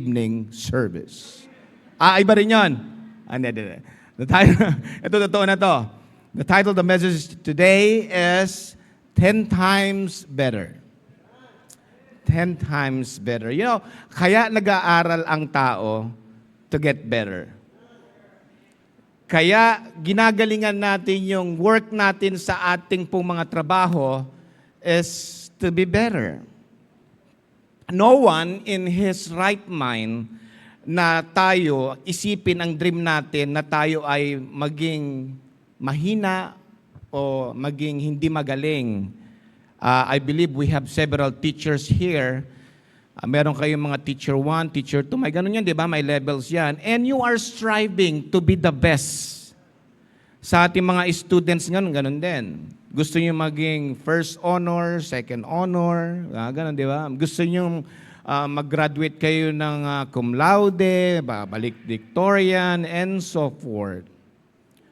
evening service. Iba rin yun. Hindi. Ito, totoo na to. The title of the message today is 10 times better. 10 times better. You know, kaya nag-aaral ang tao to get better. Kaya ginagalingan natin yung work natin sa ating pong mga trabaho is to be better. No one in his right mind na tayo isipin ang dream natin na tayo ay maging mahina o maging hindi magaling. I believe we have several teachers here. Meron kayong mga teacher 1, teacher 2, may ganun yan, di ba? May levels yan. And you are striving to be the best. Sa ating mga students ngayon, ganun din. Gusto nyo maging first honor, second honor, ganun, di ba? Gusto nyo mag-graduate kayo ng cum laude, valedictorian, and so forth.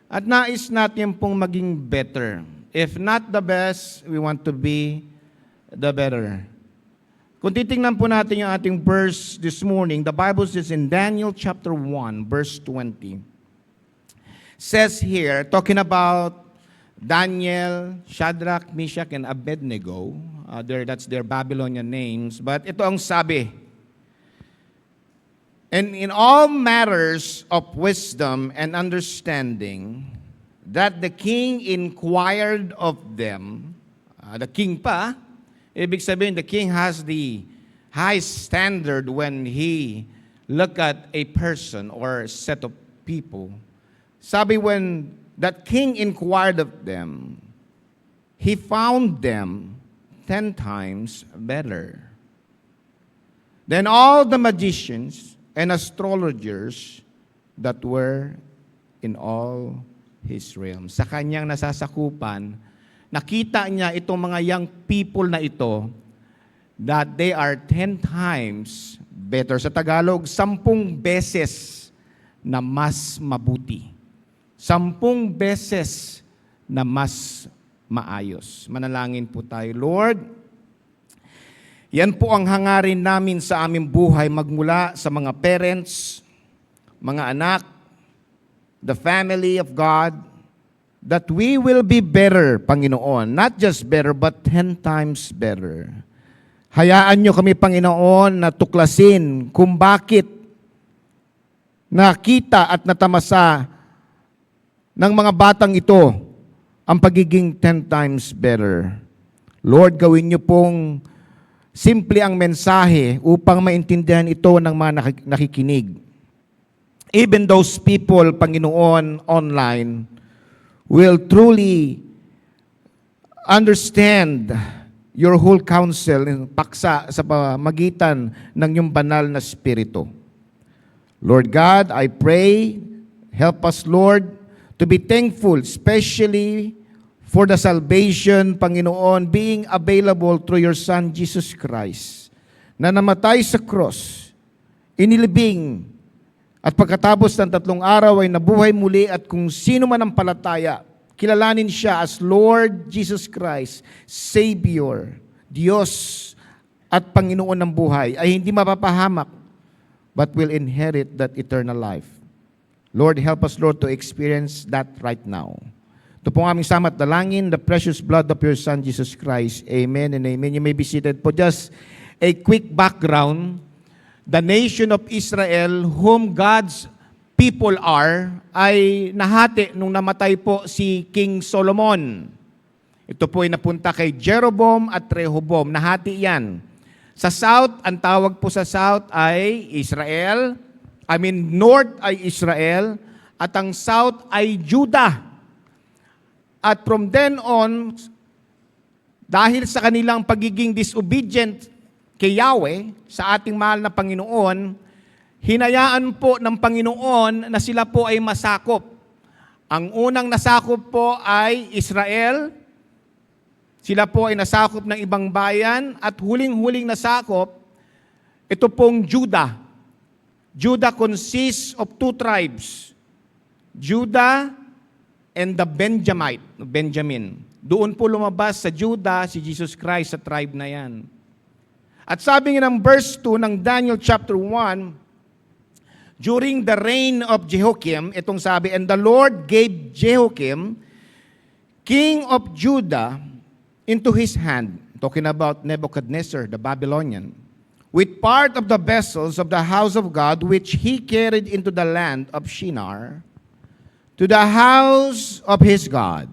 At nais natin pong maging better. If not the best, we want to be the better. Kung titingnan po natin yung ating verse this morning, the Bible says in Daniel chapter 1, verse 20, says here, talking about Daniel, Shadrach, Meshach, and Abednego, that's their Babylonian names, but ito ang sabi, and in all matters of wisdom and understanding, that the king inquired of them, the king pa, ibig sabihin, the king has the high standard when he look at a person or a set of people. Sabi, when that king inquired of them, he found them 10 times better than all the magicians and astrologers that were in all his realm. Sa kanyang nasasakupan, nakita niya itong mga young people na ito that they are 10 times better. Sa Tagalog, 10 beses na mas mabuti. 10 beses na mas maayos. Manalangin po tayo. Lord, yan po ang hangarin namin sa aming buhay magmula sa mga parents, mga anak, the family of God, that we will be better, Panginoon. Not just better, but 10 times better. Hayaan nyo kami, Panginoon, na tuklasin kung bakit nakita at natamasa ng mga batang ito ang pagiging 10 times better. Lord, gawin nyo pong simple ang mensahe upang maintindihan ito ng mga nakikinig. Even those people, Panginoon, online, will truly understand your whole counsel in paksa sa pamagitan ng iyong banal na Espiritu. Lord God, I pray, help us, Lord, to be thankful, especially for the salvation, Panginoon, being available through your Son, Jesus Christ, na namatay sa cross, inilibing, at pagkatapos ng 3 araw ay nabuhay muli at kung sino man ang palataya, kilalanin siya as Lord Jesus Christ, Savior, Diyos at Panginoon ng buhay, ay hindi mapapahamak but will inherit that eternal life. Lord, help us, Lord, to experience that right now. Ito pong aming samat dalangin, the precious blood of your Son, Jesus Christ. Amen and amen. You may be seated. For just a quick background, the nation of Israel, whom God's people are, ay nahati nung namatay po si King Solomon. Ito po ay napunta kay Jeroboam at Rehoboam. Nahati yan. Sa south, ang tawag po sa south ay Israel. North ay Israel. At ang south ay Judah. At from then on, dahil sa kanilang pagiging disobedient kay Yahweh, sa ating mahal na Panginoon, hinayaan po ng Panginoon na sila po ay masakop. Ang unang nasakop po ay Israel. Sila po ay nasakop ng ibang bayan. At huling-huling nasakop, ito pong Judah. Judah consists of 2 tribes. Judah and the Benjamin. Doon po lumabas sa Judah si Jesus Christ sa tribe na yan. At sabi nga ng verse 2 ng Daniel chapter 1, during the reign of Jehoiakim, itong sabi, and the Lord gave Jehoiakim, king of Judah, into his hand, talking about Nebuchadnezzar, the Babylonian, with part of the vessels of the house of God, which he carried into the land of Shinar, to the house of his God.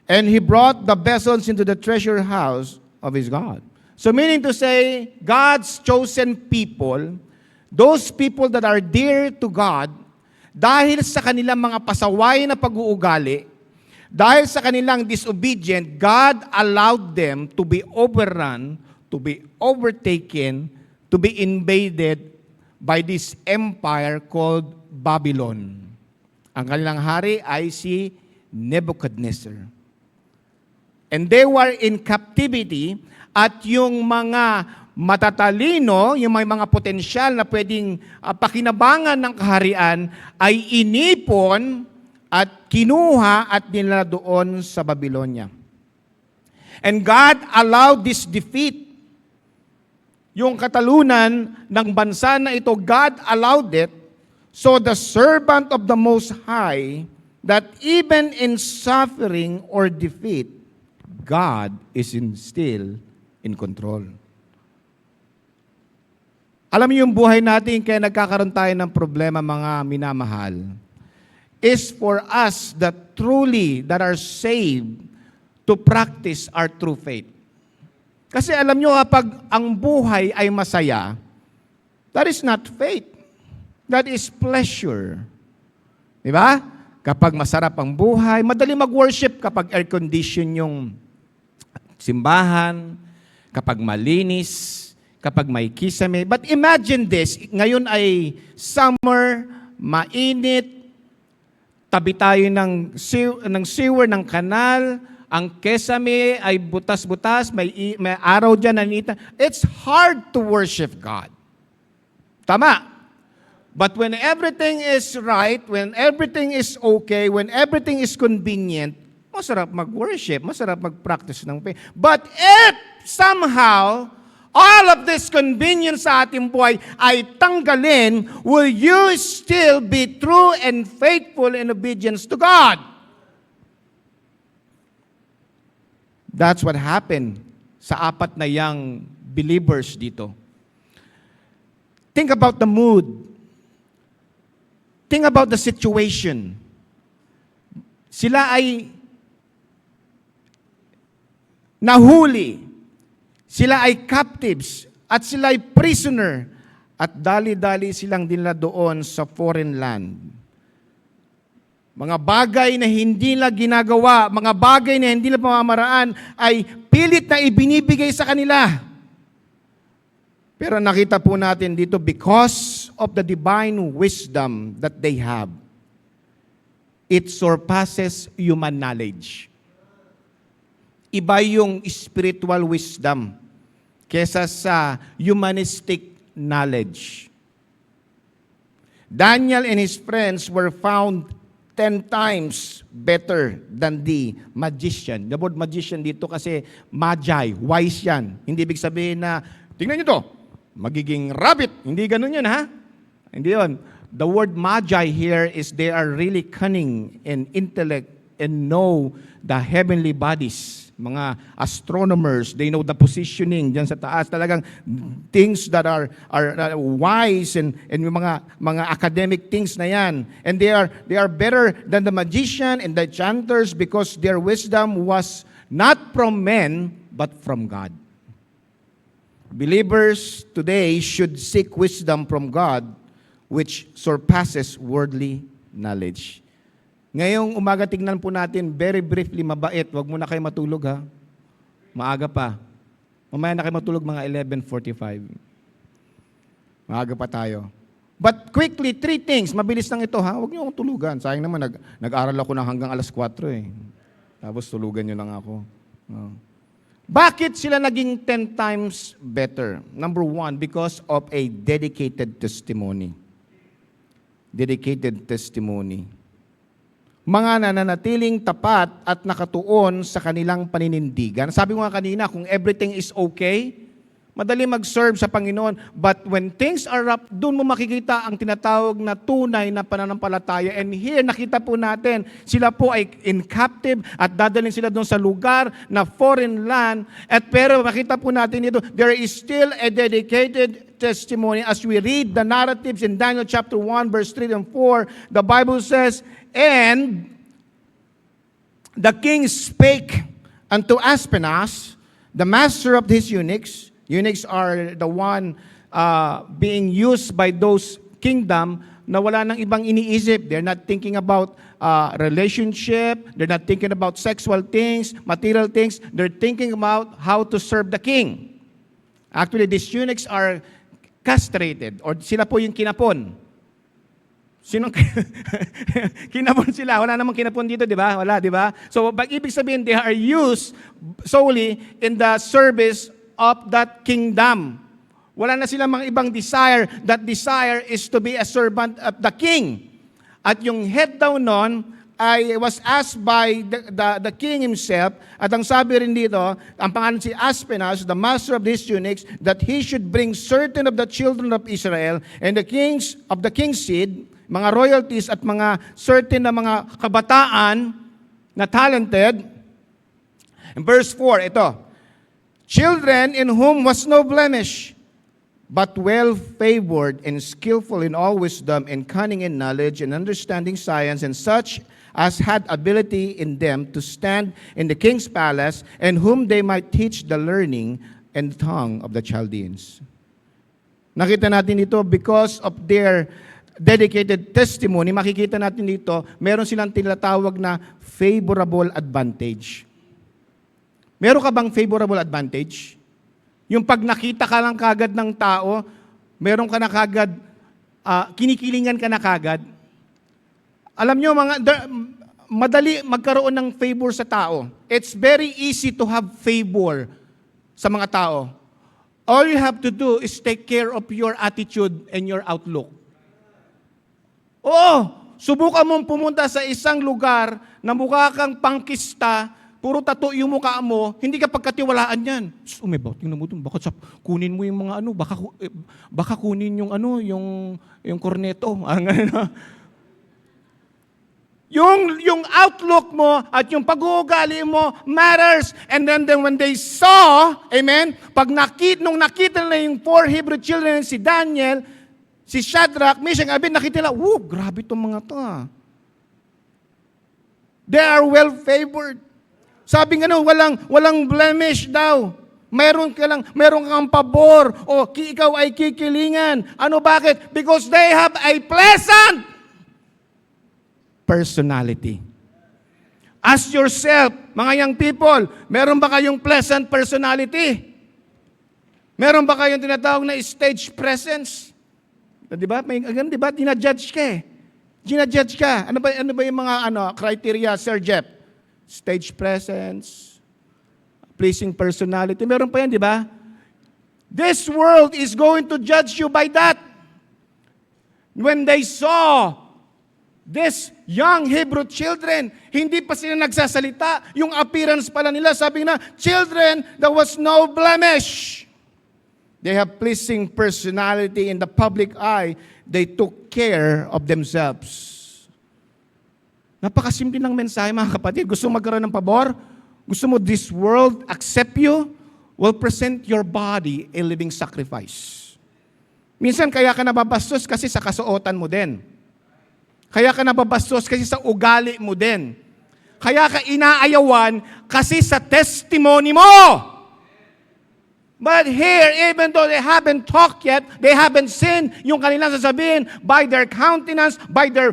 And he brought the vessels into the treasure house of his God. So meaning to say, God's chosen people, those people that are dear to God, dahil sa kanilang mga pasaway na pag-uugali, dahil sa kanilang disobedient, God allowed them to be overrun, to be overtaken, to be invaded by this empire called Babylon. Ang kanilang hari ay si Nebuchadnezzar. And they were in captivity, at yung mga matatalino, yung may mga potensyal na pwedeng pakinabangan ng kaharian, ay inipon at kinuha at dinala doon sa Babylonia. And God allowed this defeat. Yung katalunan ng bansa na ito, God allowed it, so the servant of the Most High, that even in suffering or defeat, God is still in control. Alam niyo yung buhay natin, kaya nagkakaroon tayo ng problema, mga minamahal, is for us that truly, that are saved, to practice our true faith. Kasi alam niyo, kapag ang buhay ay masaya, that is not faith. That is pleasure. Di ba? Kapag masarap ang buhay, madali mag-worship kapag air-condition yung simbahan, kapag malinis, kapag may kisame. But imagine this, ngayon ay summer, mainit, tabi tayo ng sewer, ng kanal, ang kesame ay butas-butas, may araw dyan, nanita. It's hard to worship God. Tama. But when everything is right, when everything is okay, when everything is convenient, masarap mag-worship, masarap mag-practice ng faith. But if somehow, all of this convenience sa ating buhay ay tanggalin, will you still be true and faithful in obedience to God? That's what happened sa apat na young believers dito. Think about the mood. Think about the situation. Sila ay nahuli, sila ay captives, at sila ay prisoner, at dali-dali silang dinala doon sa foreign land. Mga bagay na hindi nila ginagawa, mga bagay na hindi nila pamamaraan, ay pilit na ibinibigay sa kanila. Pero nakita po natin dito, because of the divine wisdom that they have, it surpasses human knowledge. Iba yung spiritual wisdom kesa sa humanistic knowledge. Daniel and his friends were found 10 times better than the magician. The word magician dito kasi magi, wise yan. Hindi ibig sabihin na, tingnan nyo to, magiging rabbit. Hindi ganun yun, ha? Hindi yun. The word magi here is they are really cunning in intellect and know the heavenly bodies. Mga astronomers, they know the positioning diyan sa taas. Talagang things that are wise and yung mga academic things na yan. And they are better than the magician and the enchanters because their wisdom was not from men but from God. Believers today should seek wisdom from God which surpasses worldly knowledge. Ngayong umaga, tignan po natin, very briefly, mabait. Huwag muna kayo matulog, ha? Maaga pa. Mamaya na kayo matulog mga 11:45. Maaga pa tayo. But quickly, 3 things. Mabilis lang ito, ha? Huwag niyo akong tulugan. Sayang naman, nag-aral ako ng hanggang alas 4, eh. Tapos tulugan niyo lang ako. Oh. Bakit sila naging 10 times better? Number 1, because of a dedicated testimony. Dedicated testimony. Mga nananatiling tapat at nakatuon sa kanilang paninindigan. Sabi ko nga kanina, kung everything is okay, Madali mag-serve sa Panginoon. But when things are rough, doon mo makikita ang tinatawag na tunay na pananampalataya. And here, nakita po natin, sila po ay in captive at dadalhin sila doon sa lugar na foreign land. At pero makita po natin dito, there is still a dedicated testimony. As we read the narratives in Daniel chapter 1, verse 3 and 4, the Bible says, "And the king spake unto Aspenaz, the master of his eunuchs." Eunuchs are the one being used by those kingdom na wala nang ibang iniisip. They're not thinking about relationship. They're not thinking about sexual things, material things. They're thinking about how to serve the king. Actually, these eunuchs are castrated, or sila po yung kinapon. Sinong kinapon sila? Wala namang kinapon dito, di ba? Wala, di ba? So, ibig sabihin, they are used solely in the service of that kingdom. Wala na silang mga ibang desire. That desire is to be a servant of the king. At yung head daw nun, I was asked by the king himself, at ang sabi rin dito, ang pangalan si Aspenaz, the master of these eunuchs, that he should bring certain of the children of Israel and the kings of the king's seed, mga royalties at mga certain na mga kabataan na talented. In verse 4, ito, "Children in whom was no blemish, but well-favored and skillful in all wisdom and cunning in knowledge and understanding science, and such as had ability in them to stand in the king's palace, and whom they might teach the learning and tongue of the Chaldeans." Nakita natin dito, because of their dedicated testimony, makikita natin dito, meron silang tinatawag na favorable advantage. Meron ka bang favorable advantage? Yung pag nakita ka lang kagad ng tao, meron ka na kagad, kinikilingan ka na kagad. Alam nyo, madali magkaroon ng favor sa tao. It's very easy to have favor sa mga tao. All you have to do is take care of your attitude and your outlook. Oo, subukan mong pumunta sa isang lugar na mukha kang pangkista, puro tattoo yung mukha mo, hindi ka pagkatiwalaan yan. Umibaw, tingnan mo dun, baka kunin mo yung mga baka kunin yung yung korneto. Yung outlook mo at yung pag-uugali mo matters. And then when they saw, amen, nung nakita na yung 4 Hebrew children, si Daniel, si Shadrach, Meshach, Abednego, nakita nila, grabe itong mga to. They are well-favored. Sabi nga walang blemish daw. Meron kang pabor o ikaw ay kikilingan. Ano, bakit? Because they have a pleasant personality. Ask yourself, mga young people, meron ba kayong pleasant personality? Meron ba kayong tinatawag na stage presence? Di ba? Di ba? Dinajudge ka eh. Dinajudge ka. Ano ba yung mga criteria, Sir Jeff? Stage presence, pleasing personality. Meron pa yan, di ba? This world is going to judge you by that. When they saw these young Hebrew children, hindi pa sila nagsasalita. Yung appearance pala nila, sabi na, children, there was no blemish. They have pleasing personality in the public eye. They took care of themselves. Napakasimple ng mensahe, mga kapatid. Gusto mo magkaroon ng pabor? Gusto mo this world accept you? Well, present your body a living sacrifice. Minsan kaya ka nababastos kasi sa kasuotan mo din. Kaya ka nababastos kasi sa ugali mo din. Kaya ka inaayawan kasi sa testimony mo. But here, even though they haven't talked yet, they haven't seen yung kanilang sasabihin, by their countenance, by their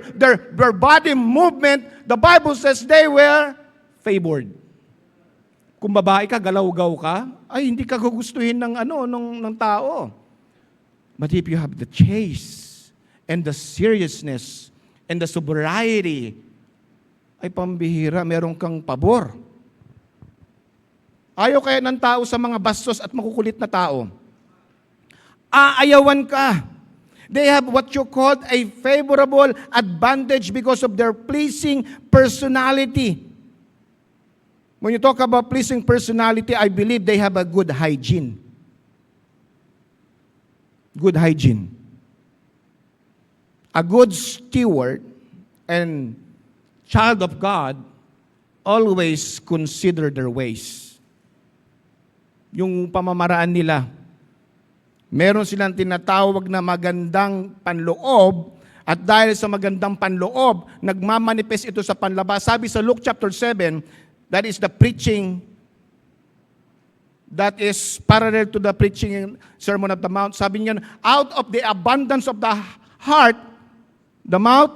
body movement, the Bible says they were favored. Kung babae ka, galaw-gaw ka, ay hindi ka gugustuhin ng tao. But if you have the chase and the seriousness and the sobriety, ay pambihira, meron kang pabor. Ayaw kaya ng tao sa mga bastos at makukulit na tao. Aayawan ka. They have what you call a favorable advantage because of their pleasing personality. When you talk about pleasing personality, I believe they have a good hygiene. Good hygiene. A good steward and child of God always consider their ways. Yung pamamaraan nila. Meron silang tinatawag na magandang panloob, at dahil sa magandang panloob, nagmamanifest ito sa panlabas. Sabi sa Luke chapter 7, that is the preaching that is parallel to the preaching in Sermon of the Mount. Sabi niya, out of the abundance of the heart, the mouth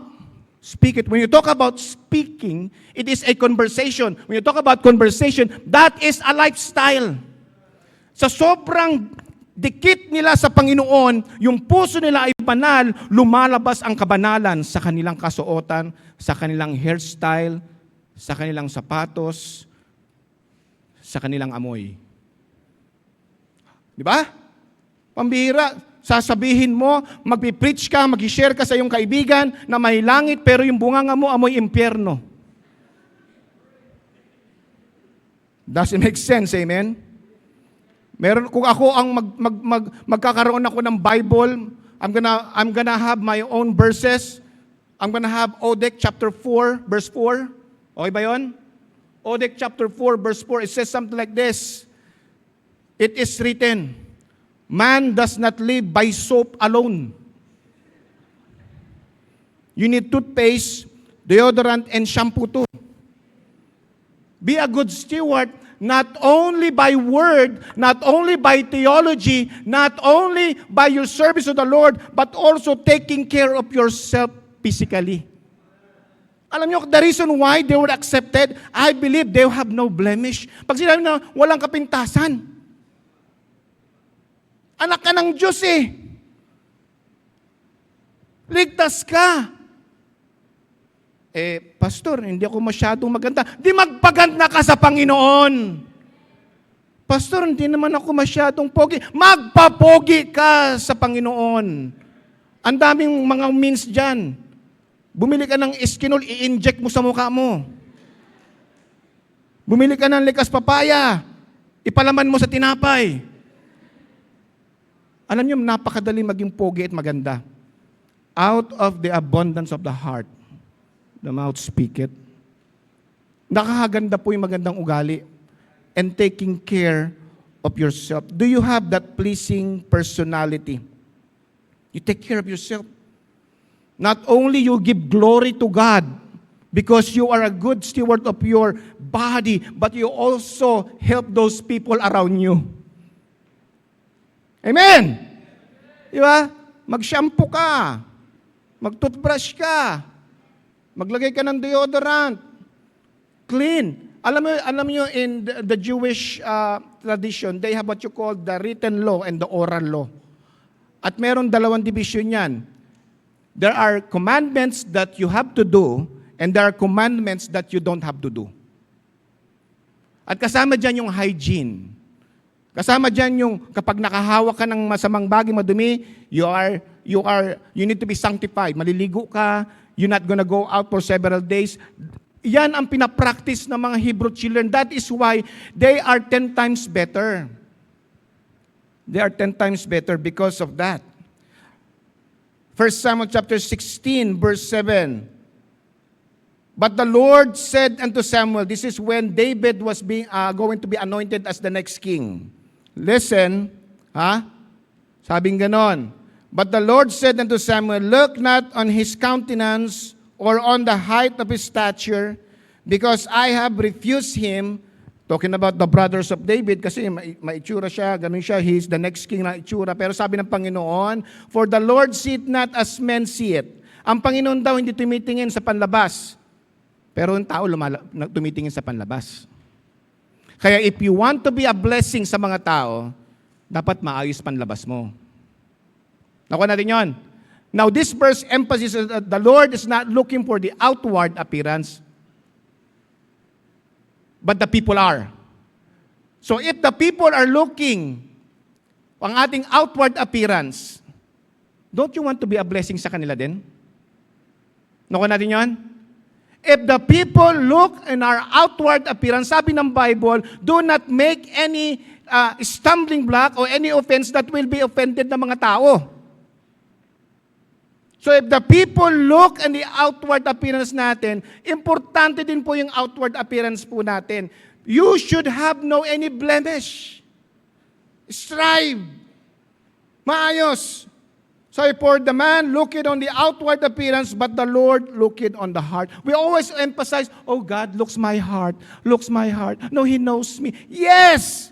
speak it. When you talk about speaking, it is a conversation. When you talk about conversation, that is a lifestyle. Sa sobrang dikit nila sa Panginoon, yung puso nila ay banal, lumalabas ang kabanalan sa kanilang kasuotan, sa kanilang hairstyle, sa kanilang sapatos, sa kanilang amoy. Di ba? Pambihira. Sasabihin mo, magpipreach ka, mag-share ka sa iyong kaibigan na may langit, pero yung bunganga mo amoy impyerno. Doesn't make sense, amen? Meron, kung ako ang magkakaroon ako ng Bible, I'm gonna have my own verses. I'm gonna have Odek chapter 4, verse 4. Okay ba yun? Odek chapter 4, verse 4, it says something like this. It is written, man does not live by soap alone. You need toothpaste, deodorant, and shampoo too. Be a good steward, not only by word, not only by theology, not only by your service to the Lord, but also taking care of yourself physically. Alam niyo, the reason why they were accepted, I believe they have no blemish. Pag sinabi na walang kapintasan, anak ka ng Diyos eh. Ligtas ka. Pastor, hindi ako masyadong maganda. Di magpaganda ka sa Panginoon. Pastor, hindi naman ako masyadong pogi. Magpapogi ka sa Panginoon. Ang daming mga means dyan. Bumili ka ng Eskinol, i-inject mo sa mukha mo. Bumili ka ng likas papaya, ipalaman mo sa tinapay. Alam niyo, napakadali maging pogi at maganda. Out of the abundance of the heart, the mouth speaketh. Nakakaganda po yung magandang ugali and taking care of yourself. Do you have that pleasing personality? You take care of yourself. Not only you give glory to God because you are a good steward of your body, but you also help those people around you. Amen! Di ba? Mag-shampoo ka. Mag-toothbrush ka. Maglagay ka ng deodorant. Clean. Alam mo in the Jewish tradition, they have what you call the written law and the oral law. At meron dalawang division yan. There are commandments that you have to do and there are commandments that you don't have to do. At kasama dyan yung hygiene. Kasama dyan yung kapag nakahawak ka ng masamang bagay, madumi, you need to be sanctified. Maliligo ka, you're not gonna go out for several days. Yan ang pinapractice ng mga Hebrew children. That is why they are 10 times better. They are 10 times better because of that. 1 Samuel chapter 16, verse 7. But the Lord said unto Samuel, this is when David was going to be anointed as the next king. Listen, sabing ganon. But the Lord said unto Samuel, look not on his countenance or on the height of his stature, because I have refused him. Talking about the brothers of David, kasi may itsura siya, ganun siya, he's the next king na itsura. Pero sabi ng Panginoon, for the Lord seeth not as men see it. Ang Panginoon daw hindi tumitingin sa panlabas, pero ang tao tumitingin sa panlabas. Kaya if you want to be a blessing sa mga tao, dapat maayos panlabas mo. Nakuha natin yon. Now this verse emphasizes that the Lord is not looking for the outward appearance, but the people are. So if the people are looking ang ating outward appearance, don't you want to be a blessing sa kanila din? Nakuha natin yon? If the people look in our outward appearance, sabi ng Bible, do not make any stumbling block or any offense that will be offended ng mga tao. So if the people look at the outward appearance natin, importante din po yung outward appearance po natin. You should have no any blemish. Strive. Maayos. So for the man, look it on the outward appearance, but the Lord look it on the heart. We always emphasize, oh, God looks my heart, looks my heart. No, He knows me. Yes!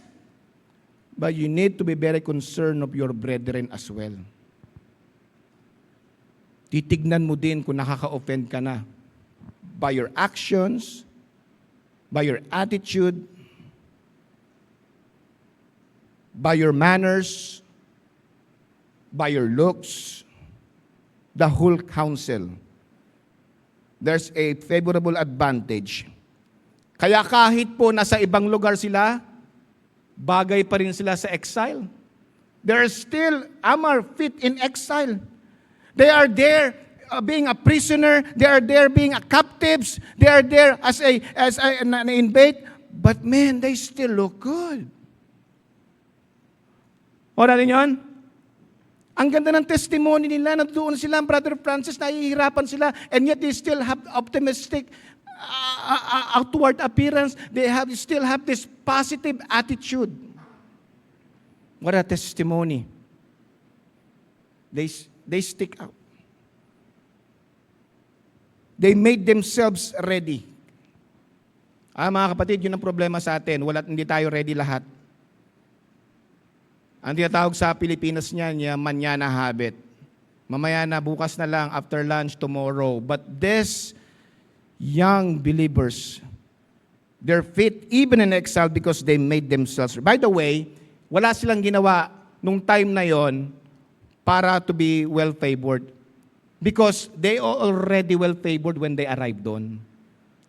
But you need to be very concerned of your brethren as well. Titignan mo din kung nakaka-offend ka na by your actions, by your attitude, by your manners, by your looks, the whole counsel. There's a favorable advantage. Kaya kahit po nasa ibang lugar sila, bagay pa rin sila sa exile. They're still amar fit in exile. They are there being a prisoner. They are there being a captives. They are there as an inmate. But man, they still look good. O natin yun? Ang ganda ng testimony nila, nandoon sila, Brother Francis, nahihirapan sila, and yet they still have optimistic outward appearance. They still have this positive attitude. What a testimony. They stick out. They made themselves ready. Mga kapatid, yun ang problema sa atin. Hindi tayo ready lahat. Ang tinatawag sa Pilipinas niyan, manana habit. Mamaya na, bukas na lang, after lunch, tomorrow. But these young believers, they're fit even in exile because they made themselves. By the way, wala silang ginawa nung time na yon para to be well-favored. Because they are already well-favored when they arrived doon.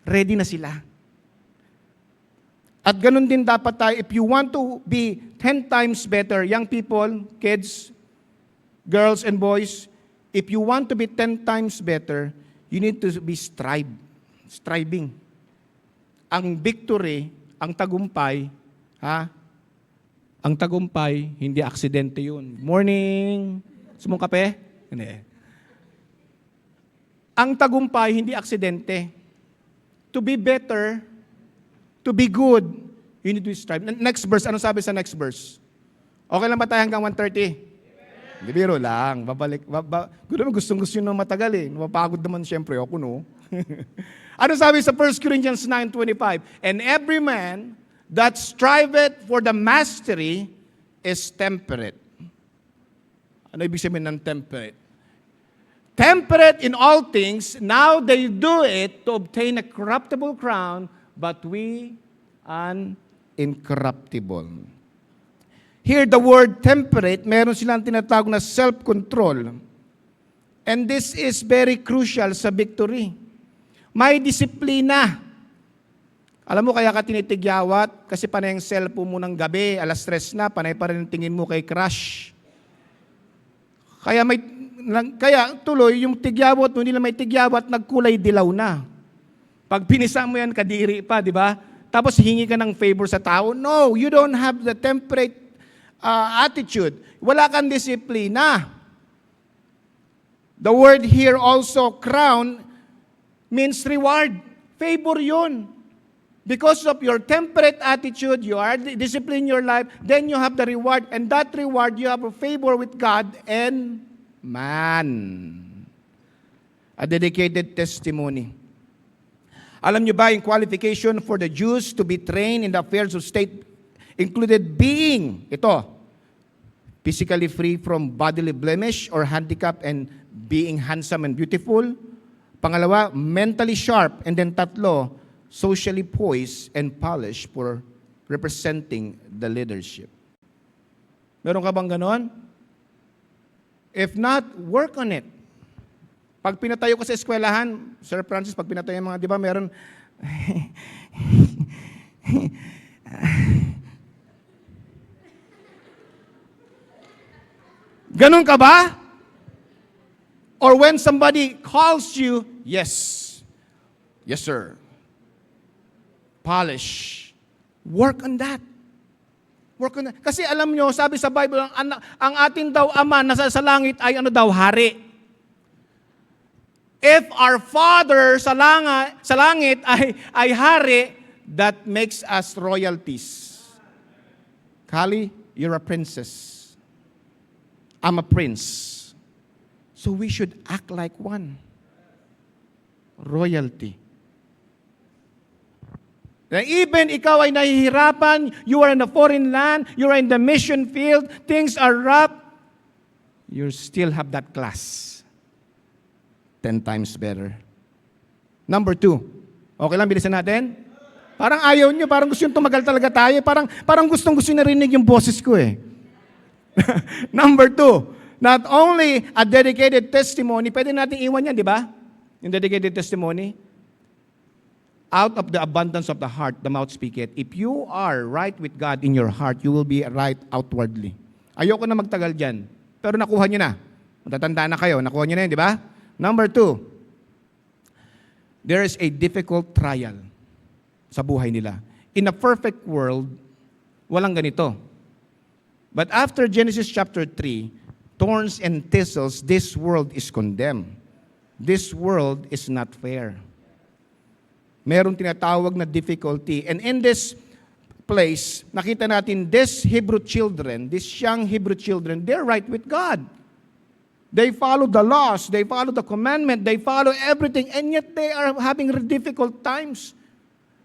Ready na sila. At ganun din dapat tayo, if you want to be 10 times better, young people, kids, girls and boys, if you want to be 10 times better, you need to be striving. Ang victory, ang tagumpay, ang tagumpay, hindi aksidente yun. Morning! Sumong kape? Hindi. Ang tagumpay, hindi aksidente. To be better, to be good, you need to strive. Next verse, ano sabi sa next verse? Okay lang ba tayo hanggang 1:30? Hindi, biro lang. Gustong-gusto nyo na matagal eh. Mapagod naman siyempre ako, no? Ano sabi sa 1 Corinthians 9:25? And every man that striveth for the mastery is temperate. Ano ibig sabihin ng temperate? Temperate in all things, now they do it to obtain a corruptible crown, but we an incorruptible. Here, the word temperate, meron silang tinatawag na self-control. And this is very crucial sa victory. May disiplina. Alam mo, kaya ka tinitigyawat, kasi panay ang cellphone mo ng gabi, alas 3 na, panay pa rin ang tingin mo kay crush. Kaya tuloy, yung tigyawat, hindi lang may tigyawat, nagkulay dilaw na. Pag pinisa mo yan, kadiri pa, di ba? Tapos hingi ka ng favor sa tao. No, you don't have the temperate attitude. Wala kang disiplina. The word here also, crown, means reward. Favor yun. Because of your temperate attitude, you are disciplined in your life, then you have the reward, and that reward, you have a favor with God and man. A dedicated testimony. Alam niyo ba, yung qualification for the Jews to be trained in the affairs of state included being, physically free from bodily blemish or handicap and being handsome and beautiful. Pangalawa, mentally sharp. And then tatlo, socially poised and polished for representing the leadership. Meron ka bang ganon? If not, work on it. Pag pinatayo ko sa eskwelahan, Sir Francis, pag pinatayo yung mga, di ba, meron, ganon ka ba? Or when somebody calls you, yes. Yes, sir. Polish. Work on that. Work on it. Kasi alam nyo, sabi sa Bible, ang ating daw ama nasa sa langit ay ano daw, hari. If our Father sa langit ay hari, that makes us royalties. Kali, you're a princess. I'm a prince. So we should act like one. Royalty. Na even ikaw ay nahihirapan, you are in a foreign land, you are in the mission field, things are rough, you still have that class. 10 times better. Number 2. Okay lang, bilisan natin? Parang ayaw nyo, parang gusto nyo tumagal talaga tayo, parang gustong-gusto nyo narinig yung boses ko eh. Number 2, not only a dedicated testimony, pwede natin iwan yan, di ba? Yung dedicated testimony. Out of the abundance of the heart, the mouth speaketh. If you are right with God in your heart, you will be right outwardly. Ayoko na magtagal dyan. Pero nakuha nyo na. Matatanda na kayo. Nakuha nyo na yun, di ba? Number 2, there is a difficult trial sa buhay nila. In a perfect world, walang ganito. But after Genesis chapter 3, thorns and thistles, this world is condemned. This world is not fair. Merong tinatawag na difficulty. And in this place, nakita natin these Hebrew children, these young Hebrew children, they're right with God. They follow the laws, they follow the commandment, they follow everything, and yet they are having difficult times.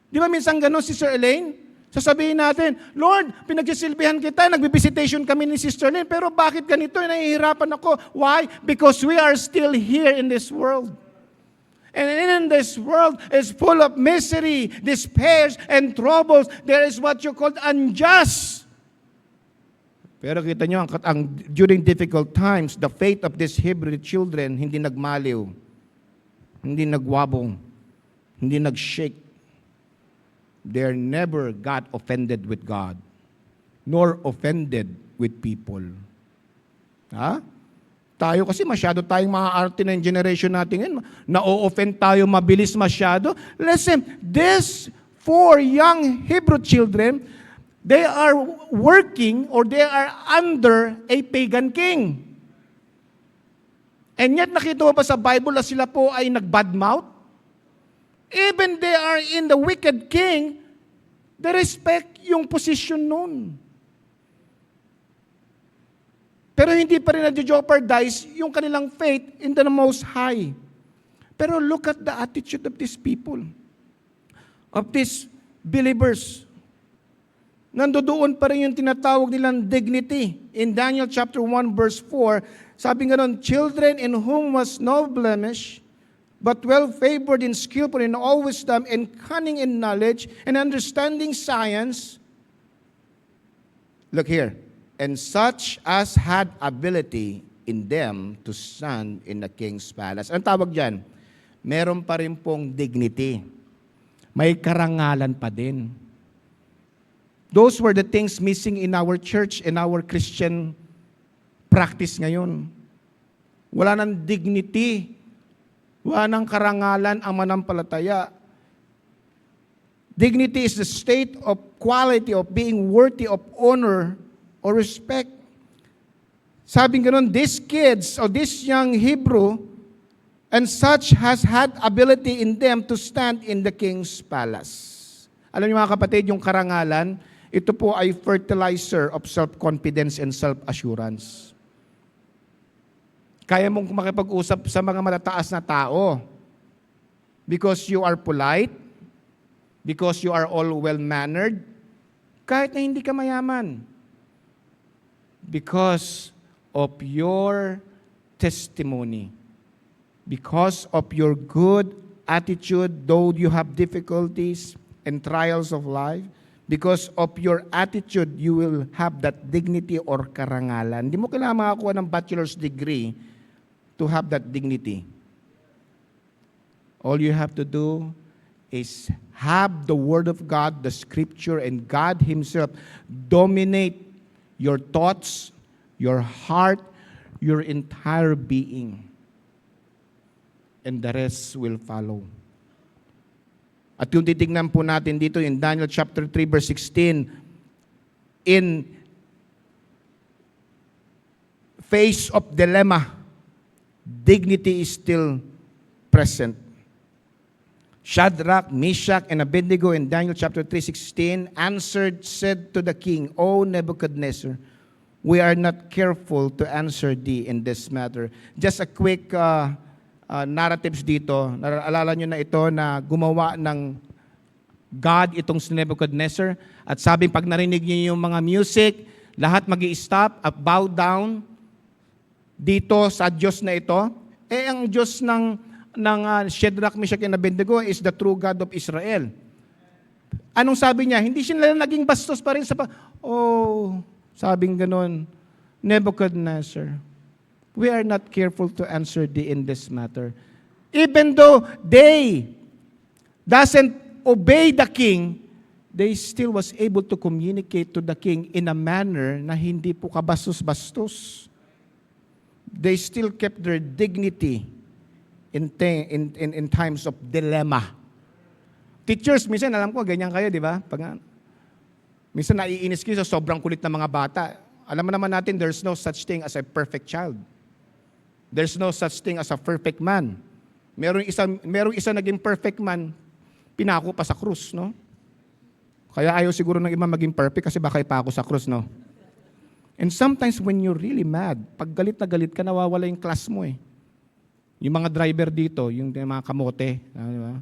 Di ba minsan gano'n, Sister Elaine? Sasabihin natin, Lord, pinagsisilbihan kita, nagbibisitation kami ni Sister Elaine, pero bakit ganito? Nahihirapan ako. Why? Because we are still here in this world. And in this world is full of misery, despairs, and troubles. There is what you call unjust. Pero kita nyo, during difficult times, the faith of these Hebrew children hindi nagmaliw, hindi nagwabong, hindi nagshake. They never got offended with God, nor offended with people. Ha? Tayo kasi masyado tayong maaarte na yung generation natin ngayon. Na-o-offend tayo mabilis masyado. Listen, these 4 young Hebrew children, they are working or they are under a pagan king. And yet nakita mo pa sa Bible na sila po ay nag-badmouth? Even they are in the wicked king, they respect yung position nun. Pero hindi pa rin na-jeopardize yung kanilang faith in the Most High. Pero look at the attitude of these people, of these believers. Nandoon pa rin yung tinatawag nilang dignity. In Daniel chapter 1 verse 4, sabi nga nun, children in whom was no blemish, but well-favored and skillful in all wisdom and cunning in knowledge and understanding science. Look here. And such as had ability in them to stand in the king's palace. Ang tawag dyan, meron pa rin pong dignity. May karangalan pa din. Those were the things missing in our church, in our Christian practice ngayon. Wala nang dignity. Wala nang karangalan ang manampalataya. Dignity is the state of quality of being worthy of honor or respect. Sabi nga nun, these kids or this young Hebrew and such has had ability in them to stand in the king's palace. Alam niyo mga kapatid, yung karangalan, ito po ay fertilizer of self-confidence and self-assurance. Kaya mong makipag-usap sa mga matataas na tao because you are polite, because you are all well-mannered, kahit na hindi ka mayaman. Because of your testimony, because of your good attitude, though you have difficulties and trials of life, because of your attitude, you will have that dignity or karangalan. Hindi mo kailangan makakuha ng bachelor's degree to have that dignity. All you have to do is have the Word of God, the Scripture, and God Himself dominate your thoughts, your heart, your entire being. And the rest will follow. At yung titignan po natin dito in Daniel chapter 3 verse 16, in face of dilemma, dignity is still present. Shadrach, Meshach, and Abednego in Daniel chapter 3:16 answered, said to the king, O Nebuchadnezzar, we are not careful to answer thee in this matter. Just a quick narratives dito. Naalala nyo na ito na gumawa ng God itong si Nebuchadnezzar. At sabing pag narinig niyo yung mga music, lahat mag-i-stop at bow down dito sa Diyos na ito. Ang Diyos ng Shadrach, Meshach, and Abednego is the true God of Israel. Anong sabi niya? Hindi sila naging bastos pa rin sa sabing ganon, Nebuchadnezzar, we are not careful to answer thee in this matter. Even though they doesn't obey the king, they still was able to communicate to the king in a manner na hindi po kabastos-bastos. They still kept their dignity in times of dilemma. Teachers, minsan alam ko, ganyan kayo, di ba? Minsan naiinis kayo sa sobrang kulit ng mga bata. Alam mo naman natin, there's no such thing as a perfect child. There's no such thing as a perfect man. Merong isa naging perfect man, pinako pa sa krus, no? Kaya ayaw siguro ng iba maging perfect kasi baka ipako sa krus, no? And sometimes when you're really mad, pag galit na galit ka, nawawala yung class mo eh. Yung mga driver dito, yung mga kamote, di ba?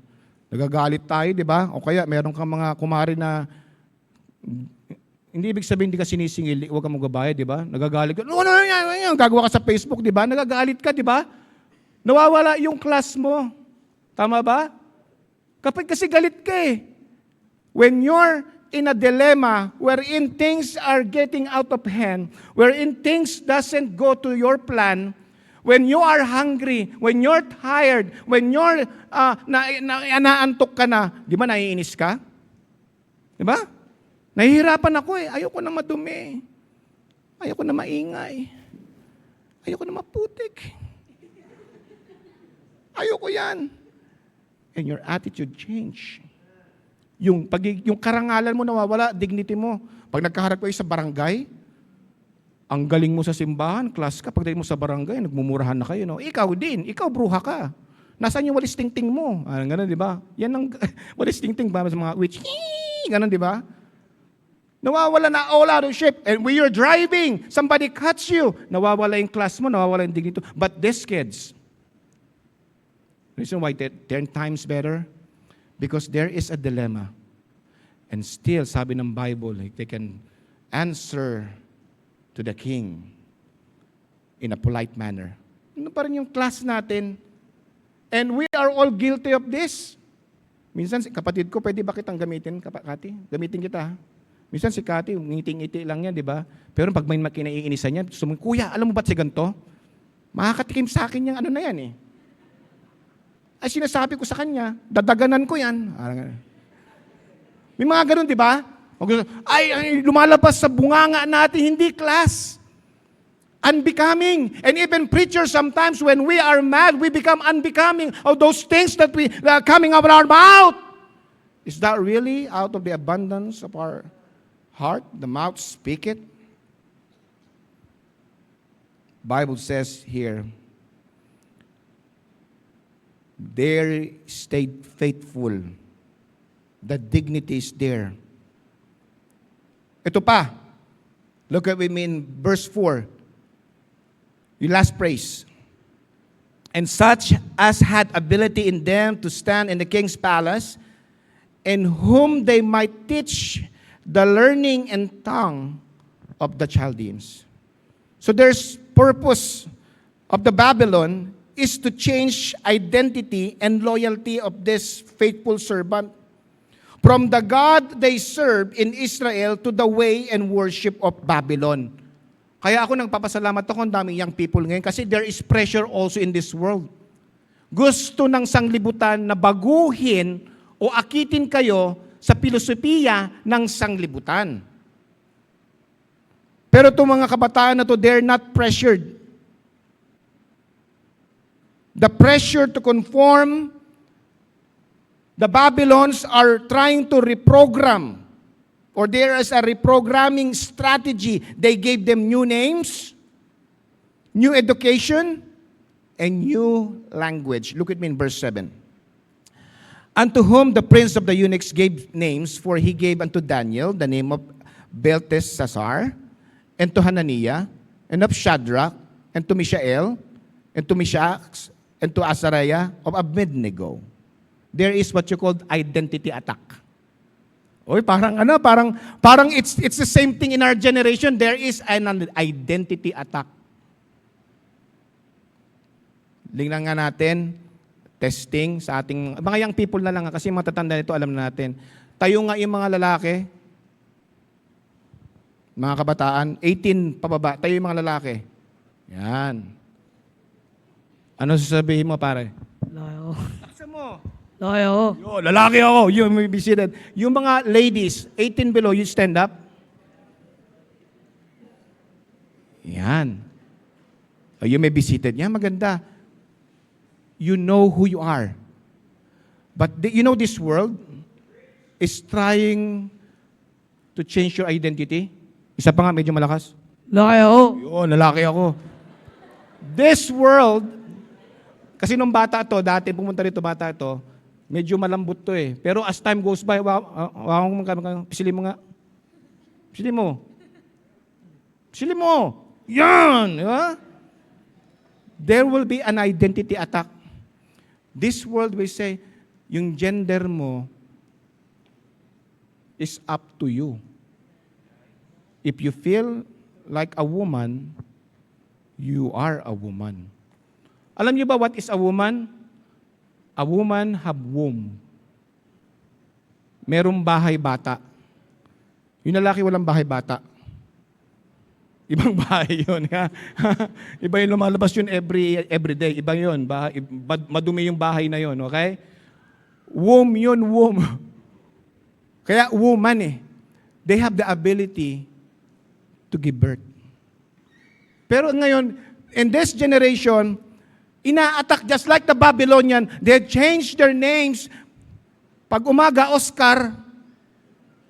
Nagagalit tayo, di ba? O kaya meron kang mga kumari na hindi ibig sabihin hindi ka sinisingil, huwag kang magbabayad, di ba? Nagagalit ka, no, gagawa ka sa Facebook, di ba? Nagagalit ka, di ba? Nawawala yung class mo. Tama ba? Kapag kasi galit ka eh. When you're in a dilemma wherein things are getting out of hand, wherein things doesn't go to your plan, when you are hungry, when you're tired, when you're naantok ka na, di ba naiinis ka? Di ba? Nahihirapan ako eh. Ayoko na madumi. Ayoko na maingay. Ayoko na maputik. Ayoko yan. And your attitude change. Yung karangalan mo nawawala, dignity mo. Pag nagkaharap kayo sa barangay, ang galing mo sa simbahan, class ka, pagdating mo sa barangay, nagmumurahan na kayo. No? Ikaw din, ikaw bruha ka. Nasaan yung walis tingting mo? Ganun, di ba? Yan ang walis tingting ba sa mga witch? Ganun, di ba? Nawawala na all out of shape. And when you're driving, somebody cuts you. Nawawala yung class mo, nawawala yung dignity. But these kids, reason why they're 10 times better? Because there is a dilemma. And still, sabi ng Bible, like they can answer to the king in a polite manner. Ano pa rin yung class natin? And we are all guilty of this. Minsan, kapatid ko, pwede ba kitang gamitin, Kati? Gamitin kita, ha? Minsan si Kati, ngiting-ngiti lang yan, di ba? Pero pag may kinaiinisan niya, Kuya, alam mo ba't si ganito? Makakatikim sa akin yung ano na yan eh. Ay sinasabi ko sa kanya, dadaganan ko yan. May mga ganun, di ba? Ay, lumalabas sa bunganga natin, hindi class. Unbecoming. And even preachers sometimes when we are mad, we become unbecoming of those things that we coming out of our mouth. Is that really out of the abundance of our heart? The mouth speak it? Bible says here, they stayed faithful. The dignity is there. Ito pa. Look at me in verse 4. Yung last praise. And such as had ability in them to stand in the king's palace, and whom they might teach the learning and tongue of the Chaldeans. So there's purpose of the Babylon is to change identity and loyalty of this faithful servant from the God they serve in Israel to the way and worship of Babylon. Kaya ako nagpapasalamat ako, ang daming young people ngayon kasi there is pressure also in this world. Gusto ng sanglibutan na baguhin o akitin kayo sa filosofiya ng sanglibutan. Pero itong mga kabataan na to, they're not pressured. The pressure to conform, the Babylons are trying to reprogram or there is a reprogramming strategy. They gave them new names, new education, and new language. Look at me in verse 7. Unto whom the prince of the eunuchs gave names, for he gave unto Daniel the name of Belteshazzar, and to Hananiah, and of Shadrach, and to Mishael, and to Meshach, and to Azariah of Abednego. There is what you call identity attack. Oy, parang it's the same thing in our generation. There is an identity attack. Lingnan nga natin, testing sa ating, mga young people na lang, kasi matatanda nito, alam na natin. Tayo nga yung mga lalaki, mga kabataan, 18 pababa, tayo yung mga lalaki. Yan. Ano sasabihin mo, pare? Layo. Taksa mo. Layo. Yo, lalaki ako. You may be seated. Yung mga ladies, 18 below, you stand up. Yan. You may be seated. Yan, maganda. You know who you are. But you know this world is trying to change your identity. Isa pa nga, medyo malakas. Layo. Yun, lalaki ako. This world, kasi nung bata to, dati pumunta rito bata to, medyo malambot to eh. Pero as time goes by, pisili mo nga. Pisili mo. Pisili mo. Yan! Di ba? There will be an identity attack. This world will say, yung gender mo is up to you. If you feel like a woman, you are a woman. Alam niyo ba what is a woman? A woman have womb. Merong bahay bata. Yung lalaki walang bahay bata. Ibang bahay yun. Iba yung lumalabas yun every day. Iba yun. Madumi yung bahay na yun. Okay? Womb yun, womb. Kaya woman eh. They have the ability to give birth. Pero ngayon, in this generation, ina-attack just like the Babylonian. They changed their names. Pag umaga, Oscar.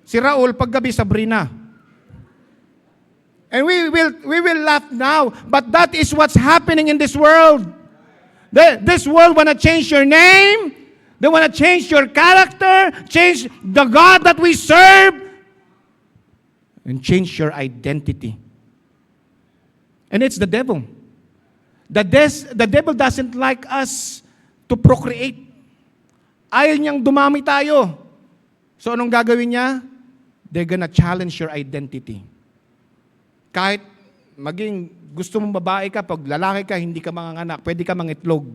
Si Raul, paggabi, Sabrina. And we will laugh now, but that is what's happening in this world. This world want to change your name. They want to change your character, change the God that we serve, and change your identity. And it's the devil. The devil doesn't like us to procreate. Ayaw niyang dumami tayo. So anong gagawin niya? They're gonna challenge your identity. Kahit maging gusto mong babae ka, pag lalaki ka, hindi ka manganganak, pwede ka mangitlog.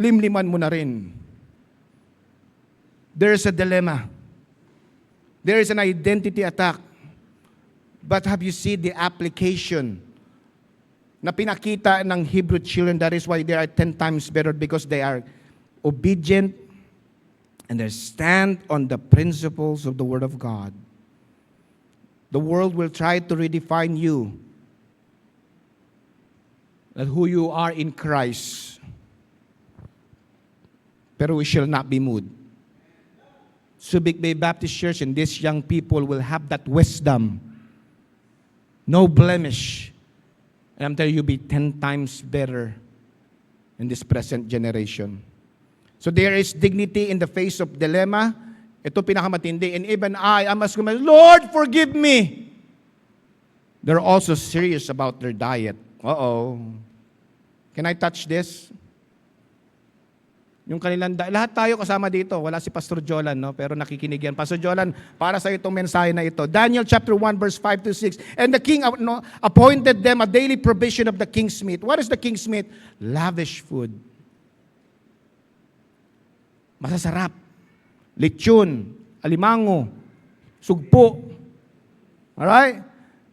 Limliman mo na rin. There's a dilemma. There is an identity attack. But have you seen the application na pinakita ng Hebrew children? That is why they are 10 times better, because they are obedient and they stand on the principles of the Word of God. The world will try to redefine you, that who you are in Christ. Pero we shall not be moved. Subic Bay Baptist Church and these young people will have that wisdom. No blemish. And I'm telling you, be 10 times better in this present generation. So there is dignity in the face of dilemma. Ito pinakamatindi. And even I must come, Lord, forgive me. They're also serious about their diet. Uh-oh. Can I touch this? Yung kanilang lahat tayo kasama dito. Wala si Pastor Jolan, no? Pero nakikinig yan. Pastor Jolan, para sa itong mensahe na ito. Daniel chapter 1 verse 5 to 6. And the king appointed them a daily provision of the king's meat. What is the king's meat? Lavish food. Masasarap. Lechon, alimango, sugpo. Alright?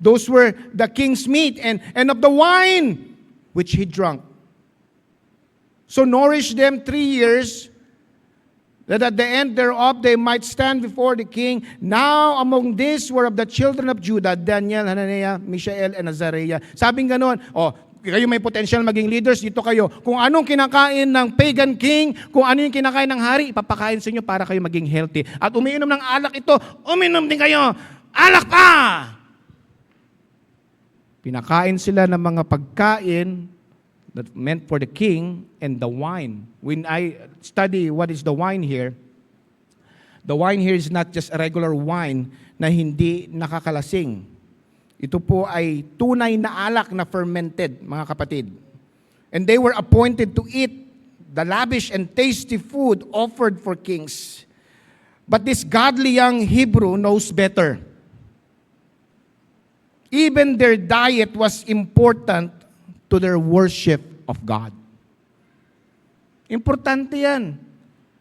Those were the king's meat and of the wine which he drank. So nourish them 3 years, that at the end thereof they might stand before the king. Now among these were of the children of Judah, Daniel, Hananiah, Mishael, and Azariah. Sabing ganon, kayo may potential maging leaders, dito kayo. Kung anong kinakain ng pagan king, kung ano yung kinakain ng hari, ipapakain sa inyo para kayo maging healthy. At umiinom ng alak ito, uminom din kayo. Alak pa! Pinakain sila ng mga pagkain that meant for the king and the wine. When I study what is the wine here is not just a regular wine na hindi nakakalasing. Ito po ay tunay na alak na fermented, mga kapatid. And they were appointed to eat the lavish and tasty food offered for kings. But this godly young Hebrew knows better. Even their diet was important to their worship of God. Importante yan.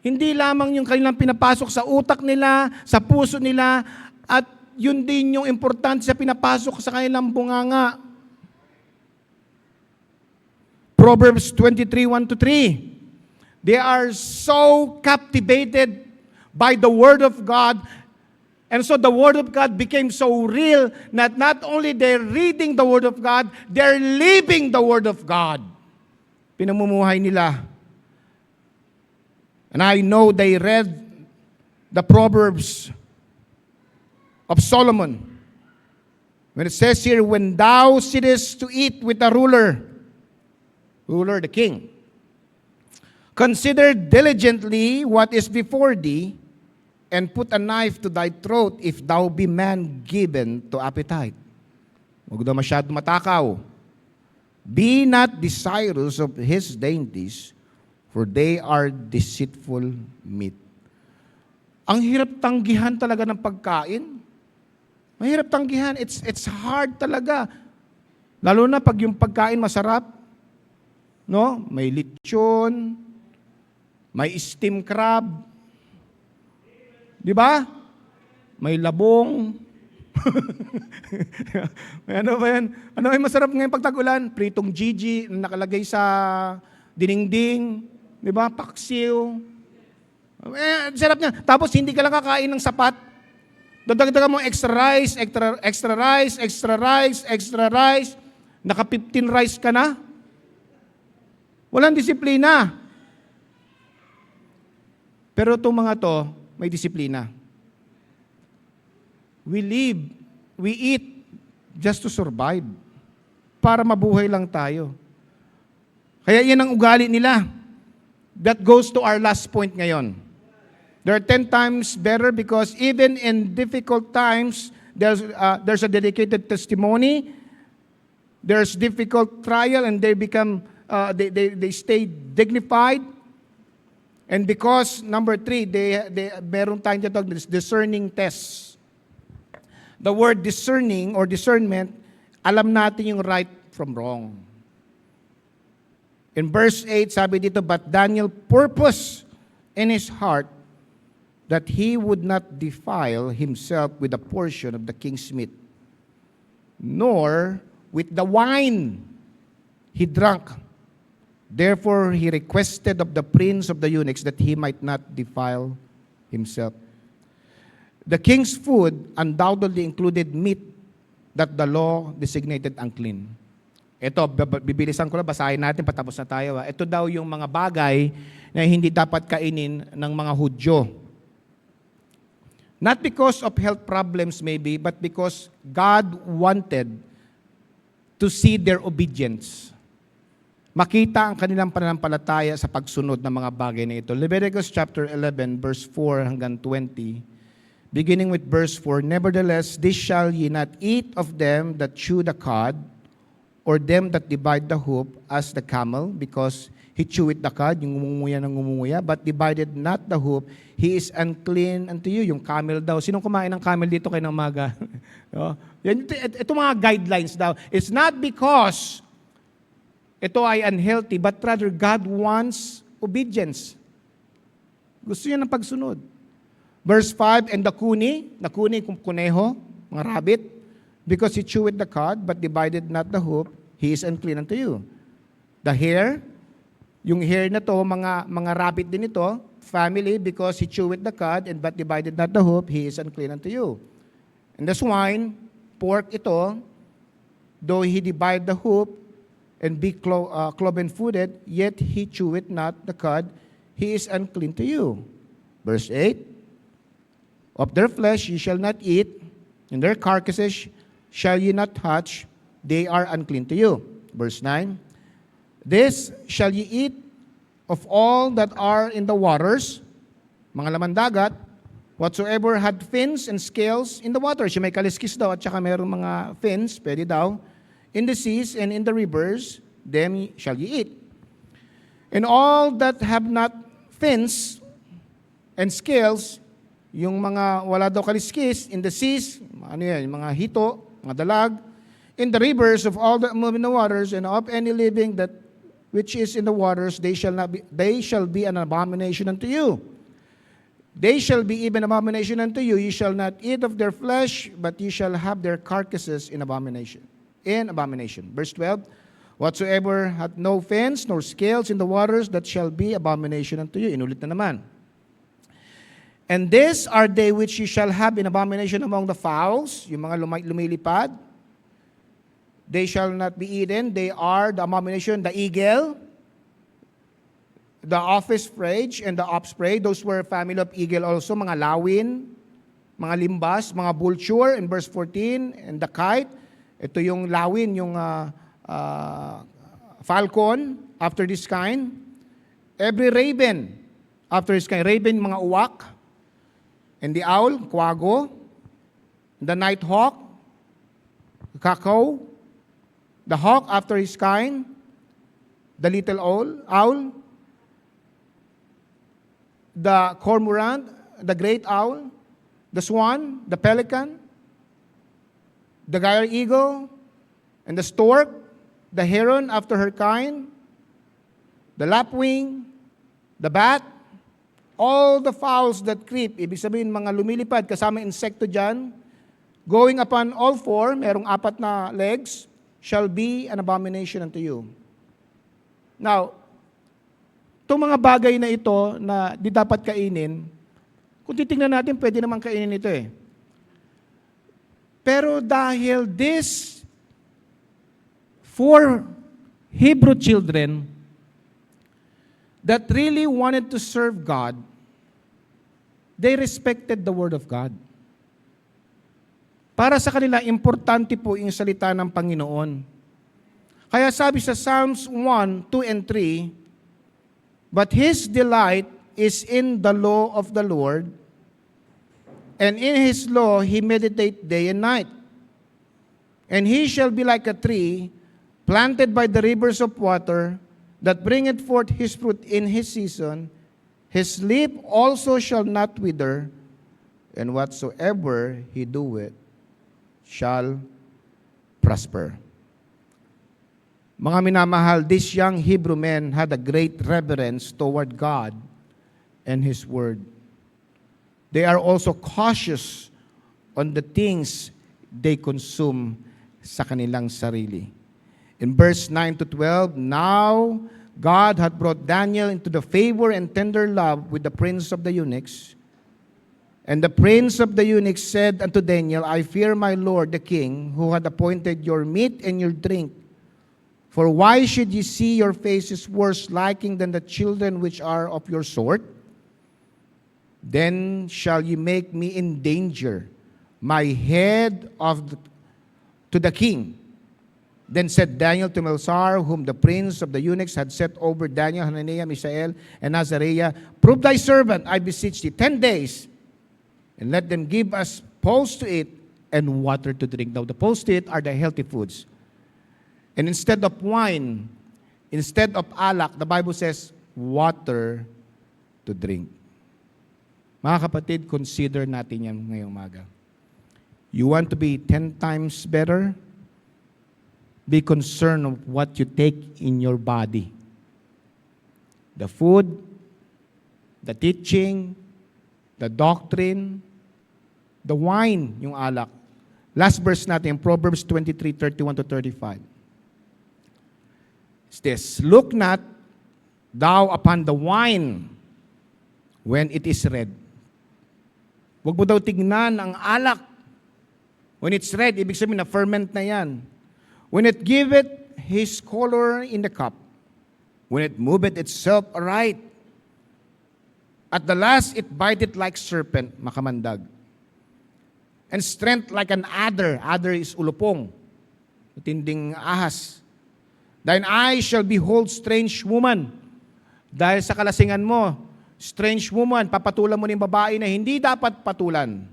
Hindi lamang yung kanilang pinapasok sa utak nila, sa puso nila, at yun din yung importante sa pinapasok sa kanilang bunganga. Proverbs 23:1-3. They are so captivated by the Word of God, and so the Word of God became so real that not only they're reading the Word of God, they're living the Word of God. Pinamumuhay nila. And I know they read the Proverbs of Solomon. When it says here, when thou sittest to eat with a ruler, the king, consider diligently what is before thee, and put a knife to thy throat if thou be man given to appetite. Huwag daw masyado matakaw. Be not desirous of his dainties, for they are deceitful meat. Ang hirap tanggihan talaga ng pagkain. Mahirap tanggihan. It's hard talaga. Lalo na pag yung pagkain masarap. No? May lechon, may steam crab. Di ba? May labong. May ano ba yan? Ano ay masarap ngayon pagtag-ulan? Pritong Gigi na nakalagay sa dinding. Di ba? Paksiw. Sarap niya. Tapos hindi ka lang kakain ng sapat. Dadagdagan mo extra rice, extra rice, extra rice, extra rice. Naka 15 rice ka na. Walang disiplina. Pero itong mga to, may disiplina. We live, we eat just to survive. Para mabuhay lang tayo. Kaya yan ang ugali nila. That goes to our last point ngayon. They're 10 times better because even in difficult times, there's a dedicated testimony. There's difficult trial, and they become they stay dignified. And because number 3, they meron tayong tinatawag discerning tests. The word discerning or discernment, alam natin yung right from wrong. In verse 8, sabi dito, but Daniel purposed in his heart that he would not defile himself with a portion of the king's meat, nor with the wine he drank. Therefore he requested of the prince of the eunuchs that he might not defile himself. The king's food undoubtedly included meat that the law designated unclean. Ito, bibilisan ko lang, basahin natin, patapos na tayo. Ito daw yung mga bagay na hindi dapat kainin ng mga Hudyo. Not because of health problems maybe, but because God wanted to see their obedience. Makita ang kanilang pananampalataya sa pagsunod ng mga bagay na ito. Leviticus chapter 11, verse 4 hanggang 20. Beginning with verse 4, nevertheless, this shall ye not eat of them that chew the cud, or them that divide the hoop as the camel, because he cheweth the cud, yung ngumunguya ng ngumunguya, but divided not the hoop, he is unclean unto you. Yung camel daw. Sinong kumain ng camel dito kayo ng umaga? No? Ito mga guidelines daw. It's not because ito ay unhealthy, but rather God wants obedience. Gusto niya ng pagsunod. Verse 5, and the kuni kuneho, mga rabbit, because he chewed the cud, but divided not the hoop, he is unclean unto you. The hare, yung hare na to, mga rabbit din ito, family, because he chewed the cud, and but divided not the hoop, he is unclean unto you. And the swine, pork ito, though he divide the hoop, and be cloven-footed, yet he cheweth not the cud, he is unclean to you. Verse 8, of their flesh ye shall not eat, and their carcasses shall ye not touch, they are unclean to you. Verse 9, this shall ye eat of all that are in the waters, mga laman dagat, whatsoever had fins and scales in the waters. Yung may kaliskis daw at saka mayroong mga fins, pwede daw. In the seas and in the rivers, them shall ye eat. And all that have not fins and scales, yung mga wala daw kaliskis, in the seas, ano yan, yung mga hito, mga dalag, in the rivers of all that move in the waters, and of any living that which is in the waters, they shall be an abomination unto you. They shall be even abomination unto you. You shall not eat of their flesh, but you shall have their carcasses in abomination. In abomination. Verse 12, whatsoever hath no fins nor scales in the waters, that shall be abomination unto you. Inulit na naman. And these are they which you shall have in abomination among the fowls, yung mga lumilipad. They shall not be eaten. They are the abomination, the eagle, the office frage, and the osprey. Those were family of eagle also, mga lawin, mga limbas, mga vulture, in verse 14, and the kite. Ito yung lawin, yung falcon, after this kind. Every raven, after this kind. Raven, mga uwak. And the owl, quago. The night hawk, kakao. The hawk, after his kind. The little owl. The cormorant, the great owl. The swan, the pelican. The gyre eagle, and the stork, the heron after her kind, the lapwing, the bat, all the fowls that creep, ibig sabihin mga lumilipad, kasama insekto dyan, going upon all four, merong 4 na legs, shall be an abomination unto you. Now, itong mga bagay na ito na di dapat kainin, kung titingnan natin, pwede naman kainin ito eh. Pero dahil this 4 Hebrew children that really wanted to serve God, they respected the Word of God. Para sa kanila, importante po yung salita ng Panginoon. Kaya sabi sa Psalms 1, 2, and 3, but his delight is in the law of the Lord, and in his law he meditate day and night. And he shall be like a tree planted by the rivers of water, that bringeth forth his fruit in his season. His leaf also shall not wither, and whatsoever he doeth shall prosper. Mga minamahal, these young Hebrew men had a great reverence toward God and his word. They are also cautious on the things they consume sa kanilang sarili. In verse 9 to 12, now God had brought Daniel into the favor and tender love with the prince of the eunuchs. And the prince of the eunuchs said unto Daniel, I fear my lord the king, who had appointed your meat and your drink. For why should ye see your faces worse liking than the children which are of your sort? Then shall ye make me in danger, my head to the king. Then said Daniel to Melzar, whom the prince of the eunuchs had set over Daniel, Hananiah, Mishael, and Azariah, prove thy servant, I beseech thee, 10 days, and let them give us pulse to eat and water to drink. Now the pulse to eat are the healthy foods. And instead of wine, instead of alak, the Bible says, water to drink. Mga kapatid, consider natin yan ngayong umaga. You want to be 10 times better? Be concerned of what you take in your body. The food, the teaching, the doctrine, the wine, yung alak. Last verse natin, Proverbs 23:31 to 35. It's this, look not thou upon the wine when it is red. Huwag mo daw tignan ang alak. When it's red, ibig sabihin na ferment na yan. When it giveth his color in the cup, when it moveth itself aright. At the last it biteth like serpent, makamandag. And strength like an adder. Adder is ulupong. Matinding ahas. Thine eyes shall behold strange woman. Dahil sa kalasingan mo, strange woman, papatulan mo ng babae na hindi dapat patulan.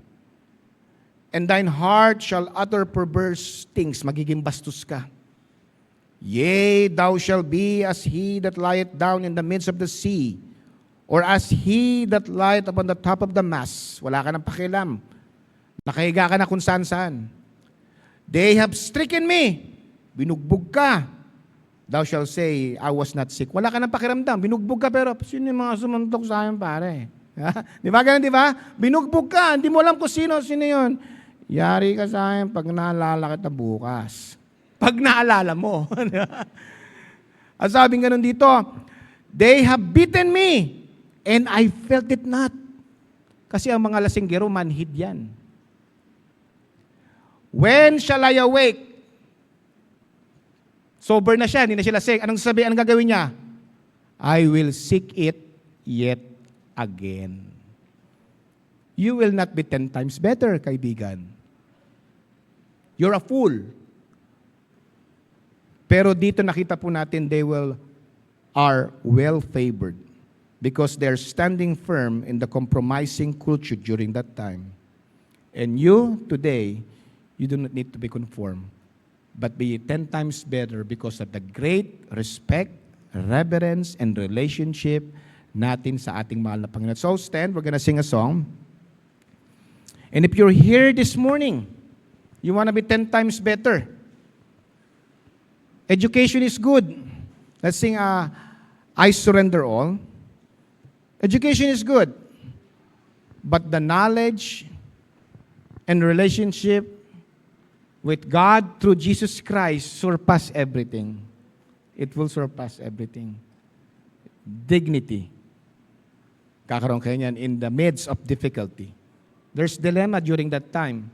And thine heart shall utter perverse things. Magiging bastos ka. Yea, thou shalt be as he that lieth down in the midst of the sea, or as he that lieth upon the top of the mast. Wala ka ng pakialam. Nakahiga ka na kung saan-saan. They have stricken me. Binugbog ka. Thou shalt say, I was not sick. Wala ka ng pakiramdam. Binugbog ka, pero sino yung mga sumuntok sa akin, pare? Di ba ganun, di ba? Binugbog ka. Hindi mo alam kung sino yun. Yari ka sa akin pag naalala kita bukas. Pag naalala mo. At sabing ganun dito, they have beaten me, and I felt it not. Kasi ang mga lasinggero, manhid yan. When shall I awake? Sober na siya, hindi na siya lasing. Anong sabi, anong gagawin niya? I will seek it yet again. You will not be 10 times better, kaibigan. You're a fool. Pero dito nakita po natin, are well-favored because they're standing firm in the compromising culture during that time. And you, today, you do not need to be conformed, but be 10 times better because of the great respect, reverence, and relationship natin sa ating mahal na Panginoon. So stand, we're gonna sing a song. And if you're here this morning, you wanna be 10 times better. Education is good. Let's sing I Surrender All. Education is good. But the knowledge and relationship with God through Jesus Christ surpass everything. It will surpass everything. Dignity. Kakaroon kayo niyan in the midst of difficulty. There's dilemma during that time.